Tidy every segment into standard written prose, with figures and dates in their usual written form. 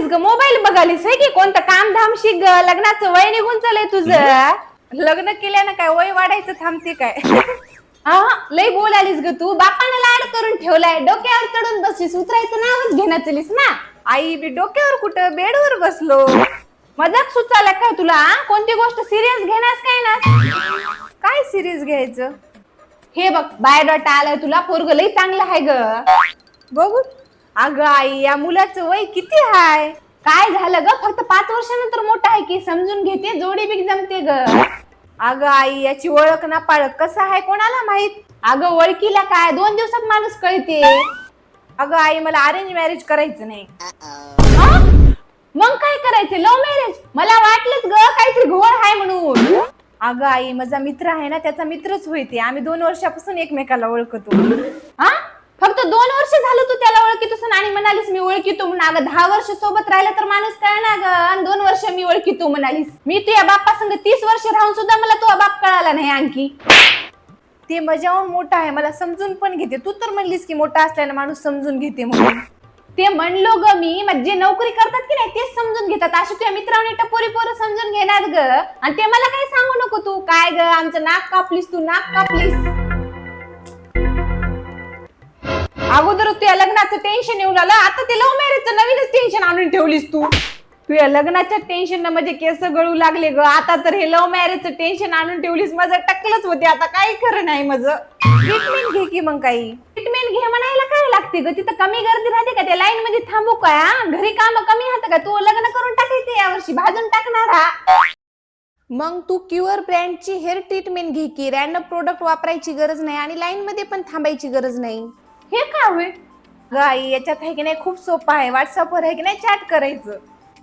आलीस ग? मोबाईल बघालीस हे की कोणतं काम धाम शिक ग? लग्नाचं वय निघून चालय तुझं. लग्न केल्यानं काय वय वाढायचं थांबते काय? हा लई बोल आलीस ग तू. बापाने लाड करून ठेवलाय, डोक्यावर चढून बसलीस, उतरायचं नावच घेण्यात चलीस ना. आई बी डोक्यावर कुठं बेडवर बसलो. मजाक सुचायला काय तुला? कोणती गोष्ट सिरियस घेण्यास काय ना? काय सिरीज घ्यायचं? हे बघ बायोडाटा आलाय तुला, पोरग लई चांगलं आहे ग. बघू. अगं आई या मुलाचं वय किती हाय? काय झालं ग? फक्त 5 वर्षानंतर मोठा आहे की, समजून घेते, जोडी बिग जमते ग. अगं आई याची ओळख ना पाळख कसं आहे कोणाला माहित? अगं ओळखीला काय 2 दिवसात माणूस कळते. अगं आई मला अरेंज मॅरेज करायचं नाही. हा? मग काय करायचं? Love marriage? मला वाटलंच ग काहीतरी घोळ आहे म्हणून. अगं आई माझा मित्र आहे ना, त्याचा मित्रच होईते. आम्ही 2 वर्षापासून एकमेकाला ओळखतो. हा? फक्त 2 वर्ष झालं तू त्याला ओळखीतोस आणि म्हणालीस मी ओळखीतो म्हणून. अगं 10 वर्ष सोबत राहिलं तर माणूस कळणार ग. आणि 2 वर्ष मी ओळखीतो म्हणालीस. मी तुझ्या बाप्पा संग 30 वर्ष राहून सुद्धा मला तुझा बाप कळाला नाही आणखी. ते माझ्याहून मोठा आहे, मला समजून पण घेते. तू तर म्हणलीस की मोठा असल्याने माणूस समजून घेते म्हणून. ते म्हणलो ग मी, म्हणजे नोकरी करतात की नाही तेच समजून घेतात. अशी तुझ्या मित्रांनी टपोरी पोरं समजून घेणार ग. आणि ते मला काही सांगू नको तू. काय ग आमचं नाक कापलीस तू, नाक कापलीस. अगोदर तू या लग्नाचं टेन्शन येऊन आलं, आता ते लव्ह मॅरेजचं नवीनच टेन्शन आणून ठेवलीस तू. तू या लग्नाच्या टेन्शन म्हणजे केस गळू लागले ग. आता तर हे लव्ह मॅरेजचं टेन्शन आणून ठेवलीस. माझं टकलच होते आता, काही खरं नाही माझं. ट्रीटमेंट घे की मग काही. ट्रीटमेंट घे म्हणायला काय लागते ग? तिथं कमी गर्दी राहते का? त्या लाईन मध्ये थांबू का? घरी काम कमी राहतं का? तू लग्न करून टाकायचं यावर्षी, भाजून टाकणार हा. मग तू क्युअर ब्रँडची हेअर ट्रीटमेंट घे की. रॅन्डम प्रोडक्ट वापरायची गरज नाही आणि लाईन मध्ये पण थांबायची गरज नाही. हे का होय? गाई याच्यात आहे की नाही खूप सोपं आहे. व्हॉट्सअपवर आहे की नाही चॅट करायचं.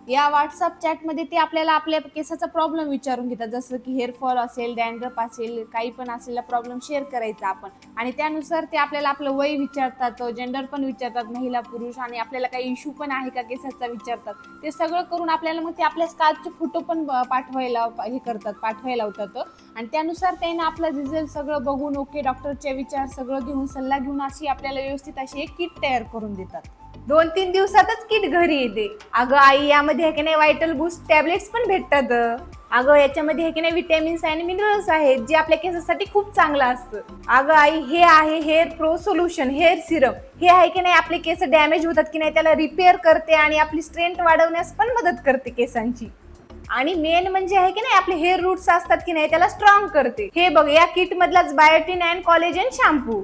या व्हॉट्सअप चॅटमध्ये ते आपल्याला आपल्या केसाचा प्रॉब्लेम विचारून घेतात. जसं की हेअरफॉल असेल, डॅन्ड्रफ असेल, काही पण असलेला प्रॉब्लेम शेअर करायचा आपण. आणि त्यानुसार ते आपल्याला आपलं वय विचारतात, जेंडर पण विचारतात, महिला पुरुष, आणि आपल्याला काही इश्यू पण आहे का केसाचा विचारतात. ते सगळं करून आपल्याला मग ते आपल्या स्काल्पचे फोटो पण पाठवायला लावतात. आणि त्यानुसार त्यांना आपलं रिझल्ट सगळं बघून ओके डॉक्टरचे विचार सगळं घेऊन सल्ला घेऊन अशी आपल्याला व्यवस्थित अशी एक किट तयार करून देतात. 2-3 दिवसातच किट घरी येते. अगं आई यामध्ये आहे की नाही व्हायटल बूस्ट टॅबलेट्स पण भेटतात. अगं याच्यामध्ये आहे की नाही विटॅमिन्स आणि मिनरल्स आहेत, जे आपल्या केसासाठी खूप चांगलं असतं. अगं आई हे आहे hair pro solution hair serum. हे आहे की नाही आपले केस डॅमेज होतात की नाही त्याला रिपेअर करते आणि आपली स्ट्रेंथ वाढवण्यास पण मदत करते केसांची. आणि मेन म्हणजे आहे की नाही आपले हेअर रूट्स असतात की नाही त्याला स्ट्रॉंग करते. हे बघ या किट मधलाच बायोटिन अँड कॉलेजन शॅम्पू.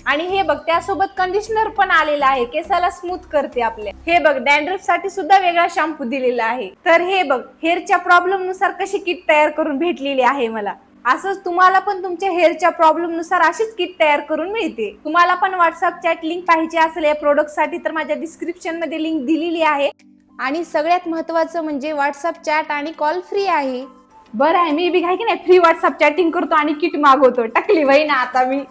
आणि हे बघ त्यासोबत कंडिशनर पण आलेला आहे, केसाला स्मूथ करते आपल्या. हे बघ डॅन्ड्रफ साठी सुद्धा वेगळा शॅम्पू दिलेला आहे. तर हे बघ हेअरच्या प्रॉब्लेम नुसार कशी किट तयार करून भेटलेली आहे मला. असंच तुम्हाला पण तुमच्या हेअरच्या प्रॉब्लेम नुसार अशीच किट तयार करून मिळते. तुम्हाला पण व्हॉट्सअप चॅट लिंक पाहिजे असेल या प्रोडक्ट साठी तर माझ्या डिस्क्रिप्शन मध्ये लिंक दिलेली आहे. आणि सगळ्यात महत्वाचं म्हणजे व्हॉट्सअप चॅट आणि कॉल फ्री आहे. बरं आहे, मी बी काय की नाही फ्री व्हॉट्सअप चॅटिंग करतो आणि किट मागवतो. टाकली बाई ना आता मी.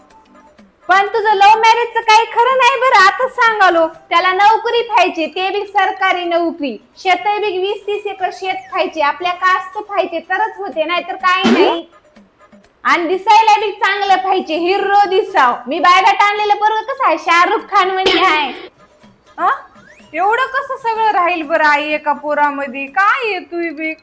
पण तुझं लव्ह मॅरेजचं काही खरं नाही बरं. आता सांगालो त्याला नोकरी पाहिजे, ते बी सरकारी नोकरी. शेत बी 20-30 एकर शेत पाहिजे, आपल्या कास्ट पाहिजे तरच होते, नाहीतर काही नाही. आणि दिसायला बी चांगलं पाहिजे, हिरो दिसाव. मी बायोडाटा आणलेलं बरोबर कसं आहे, शाहरुख खान म्हणजे आहे. हा एवढं कसं सगळं राहील बरं आई एका पोरामध्ये? काय आहे तू बी